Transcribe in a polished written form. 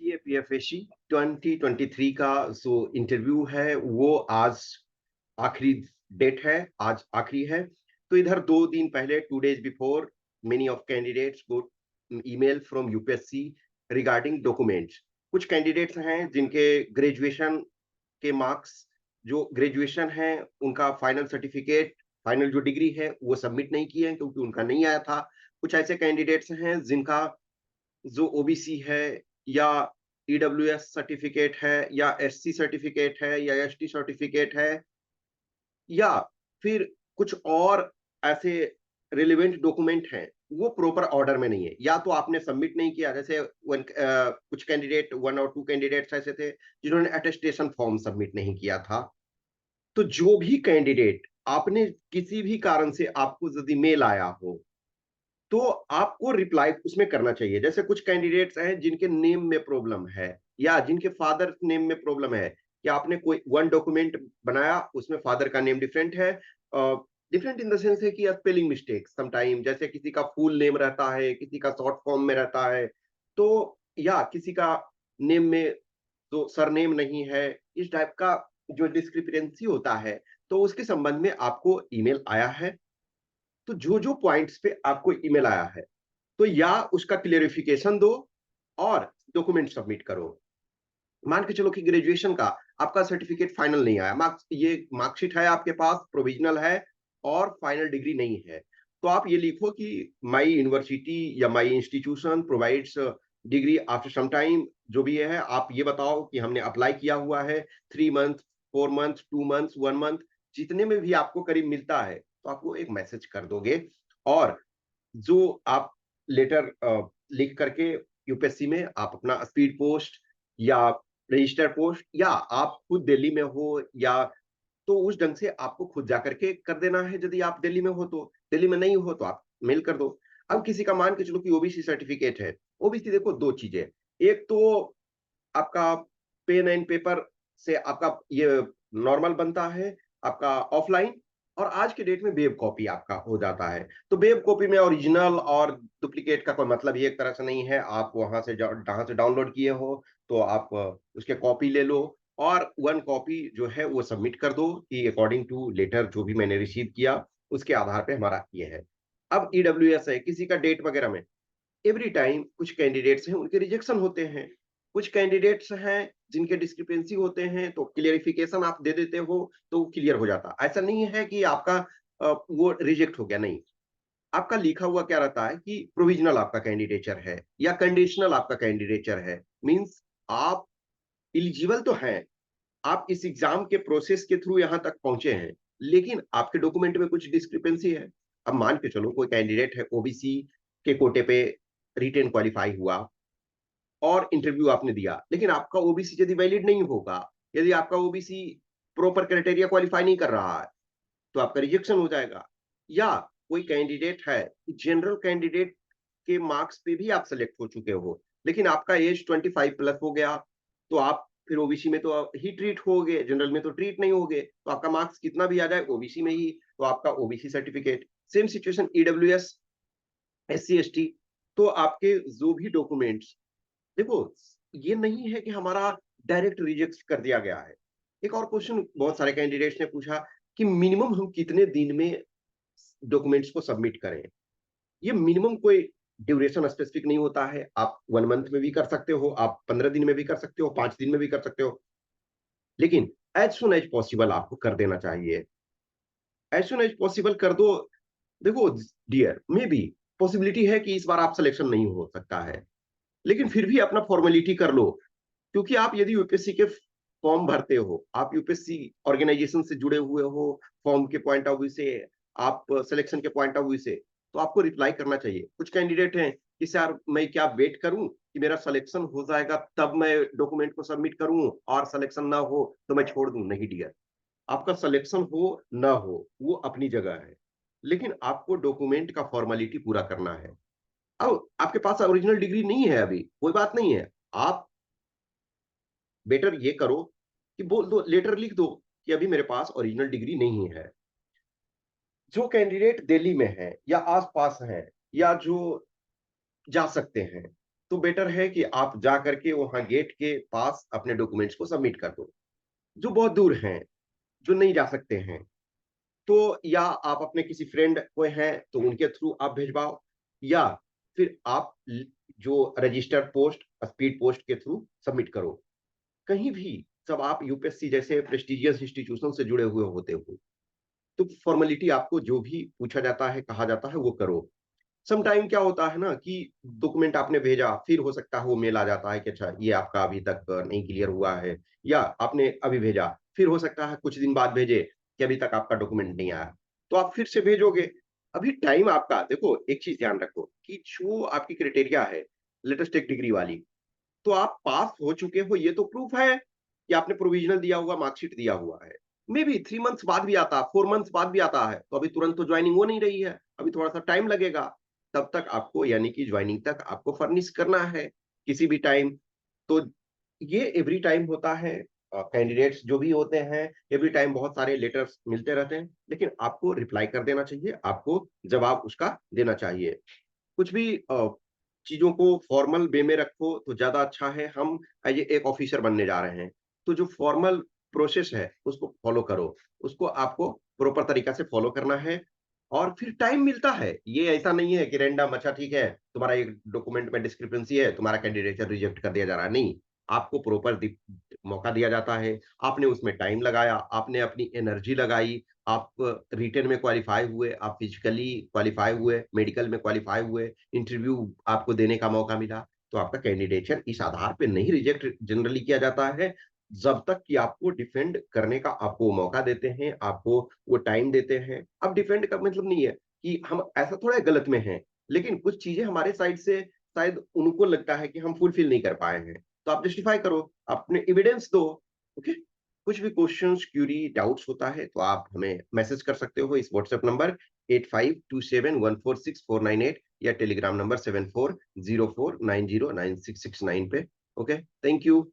सीएपीएफएससी 2023 का जो इंटरव्यू है वो आज आखिरी डेट है, आज आखिरी है। तो इधर 2 दिन पहले 2 days before many of candidates got email from UPSC regarding documents. कुछ कैंडिडेट्स हैं जिनके ग्रेजुएशन के मार्क्स, जो ग्रेजुएशन है उनका फाइनल सर्टिफिकेट, फाइनल जो डिग्री है वो सबमिट नहीं किए हैं क्योंकि उनका नहीं आया था। कुछ ऐसे कैंडिडेट्स हैं जिनका जो ओबीसी है या ईडब्ल्यूएस सर्टिफिकेट है या एससी सर्टिफिकेट है या एसटी सर्टिफिकेट है या फिर कुछ और ऐसे रिलेवेंट डॉक्यूमेंट हैं, वो प्रॉपर ऑर्डर में नहीं है। या तो आपने सबमिट नहीं किया, जैसे कुछ कैंडिडेट 1 और 2 कैंडिडेट्स ऐसे थे जिन्होंने अटेस्टेशन फॉर्म सबमिट नहीं किया था। तो जो भी कैंडिडेट आपने किसी भी कारण से आपको यदि मेल आया हो तो आपको रिप्लाई उसमें करना चाहिए। जैसे कुछ कैंडिडेट्स हैं जिनके नेम में प्रॉब्लम है या जिनके फादर नेम में प्रॉब्लम है कि आपने कोई वन डॉक्यूमेंट बनाया, उसमें फादर का नेम डिफरेंट है। डिफरेंट इन द सेंस है कि स्पेलिंग मिस्टेक समटाइम, जैसे किसी का फुल नेम रहता है, किसी का शॉर्ट फॉर्म में रहता है, तो या किसी का नेम में जो सरनेम नहीं है, इस टाइप का जो डिस्क्रिपेंसी होता है, तो उसके संबंध में आपको ईमेल आया है। तो जो पॉइंट्स पे आपको ईमेल आया है, तो या उसका क्लेरिफिकेशन दो और डॉक्यूमेंट सबमिट करो। मान के चलो कि ग्रेजुएशन का आपका सर्टिफिकेट फाइनल नहीं आया, मार्क्स, ये मार्कशीट है आपके पास, प्रोविजनल है और फाइनल डिग्री नहीं है। तो आप ये लिखो कि माई यूनिवर्सिटी या my institution provides degree after some time, जो भी है आप ये बताओ कि हमने अप्लाई किया हुआ है 3 मंथ, 4 मंथ, 2 मंथ, 1 मंथ, जितने में भी आपको करीब मिलता है, तो आपको एक मैसेज कर दोगे। और जो आप लेटर लिख करके यूपीएससी में आप अपना स्पीड पोस्ट या रजिस्टर पोस्ट या आप खुद दिल्ली में हो या तो उस ढंग से आपको खुद जाकर के कर देना है। यदि आप दिल्ली में हो तो, दिल्ली में नहीं हो तो आप मेल कर दो। अब किसी का मान के चलो कि ओबीसी सर्टिफिकेट है। ओबीसी देखो 2 चीजें, एक तो आपका पेन एंड पेपर से आपका ये नॉर्मल बनता है, आपका ऑफलाइन, और आज के डेट में वेब कॉपी आपका हो जाता है। तो वेब कॉपी में ओरिजिनल और डुप्लीकेट का कोई मतलब ही एक तरह से नहीं है। आप वहां से जहां से डाउनलोड किए हो तो आप उसके कॉपी ले लो और 1 कॉपी जो है वो सबमिट कर दो कि अकॉर्डिंग टू लेटर जो भी मैंने रिसीव किया उसके आधार पे हमारा ये है। अब ईडब्ल्यूएस है, किसी का डेट वगैरह में एवरी टाइम कुछ कैंडिडेट्स हैं उनके रिजेक्शन होते हैं, कुछ कैंडिडेट्स हैं जिनके डिस्क्रिपेंसी होते हैं, तो क्लियरिफिकेशन आप दे देते हो तो वो क्लियर हो जाता। ऐसा नहीं है कि आपका वो रिजेक्ट हो गया, नहीं। आपका लिखा हुआ क्या रहता है कि प्रोविजनल आपका कैंडिडेचर है या कंडीशनल आपका कैंडिडेचर है, मींस आप एलिजिबल तो हैं, आप इस एग्जाम के प्रोसेस के थ्रू यहां तक पहुंचे हैं, लेकिन आपके डॉक्यूमेंट में कुछ डिस्क्रिपेंसी है। अब मान के चलो कोई कैंडिडेट है ओबीसी के कोटे पे रिटेन क्वालिफाई हुआ और इंटरव्यू आपने दिया, लेकिन आपका ओबीसी यदि वैलिड नहीं होगा, यदि आपका ओबीसी प्रॉपर क्राइटेरिया क्वालिफाई नहीं कर रहा है, तो आपका रिजेक्शन हो जाएगा। या कोई कैंडिडेट है, जनरल कैंडिडेट के मार्क्स पे भी आप सेलेक्ट हो चुके हो, लेकिन आपका एज 25 प्लस हो गया, तो आप फिर ओबीसी में तो ही ट्रीट होगे, जनरल में तो ट्रीट नहीं होगे, तो आपका मार्क्स कितना भी आ जाए ओबीसी में ही, तो आपका OBC certificate. Same situation EWS, SC ST, तो आपके जो भी डॉक्यूमेंट्स, देखो ये नहीं है कि हमारा डायरेक्ट रिजेक्ट कर दिया गया है। एक और क्वेश्चन बहुत सारे कैंडिडेट्स ने पूछा कि मिनिमम हम कितने दिन में डॉक्यूमेंट्स को सबमिट करें। ये मिनिमम कोई ड्यूरेशन स्पेसिफिक नहीं होता है, आप 1 मंथ में भी कर सकते हो, आप 15 दिन में भी कर सकते हो, 5 दिन में भी कर सकते हो, लेकिन एज सुन एज पॉसिबल आपको कर देना चाहिए। एज सुन एज पॉसिबल कर दो। देखो डियर, मे बी पॉसिबिलिटी है कि इस बार आप सिलेक्शन नहीं हो सकता है, लेकिन फिर भी अपना फॉर्मेलिटी कर लो, क्योंकि आप यदि यूपीएससी के फॉर्म भरते हो, आप यूपीएससी ऑर्गेनाइजेशन से जुड़े हुए हो, फॉर्म के पॉइंट ऑफ व्यू से, आप सिलेक्शन के पॉइंट ऑफ व्यू से, तो आपको रिप्लाई करना चाहिए। कुछ कैंडिडेट हैं कि सर मैं क्या वेट करूं कि मेरा सिलेक्शन हो जाएगा तब मैं डॉक्यूमेंट को सबमिट करूं और सिलेक्शन ना हो तो मैं छोड़ दूं। नहीं डियर, आपका सिलेक्शन हो ना हो वो अपनी जगह है, लेकिन आपको डॉक्यूमेंट का फॉर्मेलिटी पूरा करना है। अब आपके पास ओरिजिनल डिग्री नहीं है अभी, कोई बात नहीं है, आप बेटर ये करो कि बोल दो, लेटर लिख दो कि अभी मेरे पास ओरिजिनल डिग्री नहीं है। जो कैंडिडेट दिल्ली में है या आसपास है या जो जा सकते हैं, तो बेटर है कि आप जा करके वहाँ गेट के पास अपने डॉक्यूमेंट्स को सबमिट कर दो। जो बहुत दूर हैं, जो नहीं जा सकते हैं, तो या आप अपने किसी फ्रेंड कोई हैं तो उनके थ्रू आप भिजवाओ, या फिर आप जो रजिस्टर्ड पोस्ट स्पीड पोस्ट के थ्रू सबमिट करो। कहीं भी जब आप यूपीएससी जैसे प्रेस्टिजियस इंस्टीट्यूशन से जुड़े हुए होते हो, तो फॉर्मेलिटी आपको जो भी पूछा जाता है, कहा जाता है, वो करो। सम टाइम क्या होता है ना कि डॉक्यूमेंट आपने भेजा, फिर हो सकता है वो मेल आ जाता है कि अच्छा ये आपका अभी तक नहीं क्लियर हुआ है, या आपने अभी भेजा, फिर हो सकता है कुछ दिन बाद भेजे कि अभी तक आपका डॉक्यूमेंट नहीं आया, तो आप फिर से भेजोगे। अभी टाइम आपका देखो, एक चीज ध्यान रखो कि जो आपकी क्राइटेरिया है लेटेस्ट एक डिग्री वाली, तो आप पास हो चुके हो, ये तो प्रूफ है कि आपने प्रोविजनल दिया हुआ, मार्कशीट दिया हुआ है। मे बी 3 मंथ्स बाद भी आता, 4 मंथ्स बाद भी आता है, तो अभी तुरंत तो ज्वाइनिंग हो नहीं रही है, अभी थोड़ा-सा टाइम लगेगा। तब तक आपको यानी कि ज्वाइनिंग तक आपको फर्निश करना है, किसी भी टाइम। तो ये एवरी टाइम होता है। कैंडिडेट्स जो भी होते हैं, एवरी टाइम बहुत सारे लेटर्स मिलते रहते हैं, लेकिन आपको रिप्लाई कर देना चाहिए, आपको जवाब उसका देना चाहिए। कुछ भी चीज़ों को फॉर्मल वे में रखो तो ज़्यादा अच्छा है। हम ये एक ऑफिसर बनने जा रहे हैं, तो जो फॉर्मल प्रोसेस है उसको फॉलो करो। उसको आपको प्रॉपर तरीका से फॉलो करना है, और फिर टाइम मिलता है। ये ऐसा नहीं है कि रैंडम अच्छा ठीक है, तुम्हारा एक डॉक्यूमेंट में डिस्क्रिपेंसी है, तुम्हारा कैंडिडेचर रिजेक्ट कर दिया जा रहा है। नहीं, आपको प्रॉपर मौका दिया जाता है। आपने उसमें टाइम लगाया, आपने अपनी एनर्जी लगाई, आप रिटन में क्वालिफाई हुए, आप फिजिकली क्वालिफाई हुए, मेडिकल में क्वालिफाई हुए, इंटरव्यू आपको देने का मौका मिला, तो आपका कैंडिडेचर इस आधार पे नहीं रिजेक्ट जनरली किया जाता है, जब तक कि आपको डिफेंड करने का आपको मौका देते हैं, आपको वो टाइम देते हैं। अब डिफेंड का मतलब नहीं है कि हम ऐसा थोड़ा गलत में हैं, लेकिन कुछ चीज़ें हमारे साइड से शायद उनको लगता है कि हम फुलफिल नहीं कर पाए हैं, तो आप जस्टिफाई करो, अपने एविडेंस दो, ओके? कुछ भी क्वेश्चंस, क्वेरी, डाउट्स होता है तो आप हमें मैसेज कर सकते हो इस व्हाट्सएप नंबर 8527146498 या टेलीग्राम नंबर 7404909669 पे। Okay, thank you.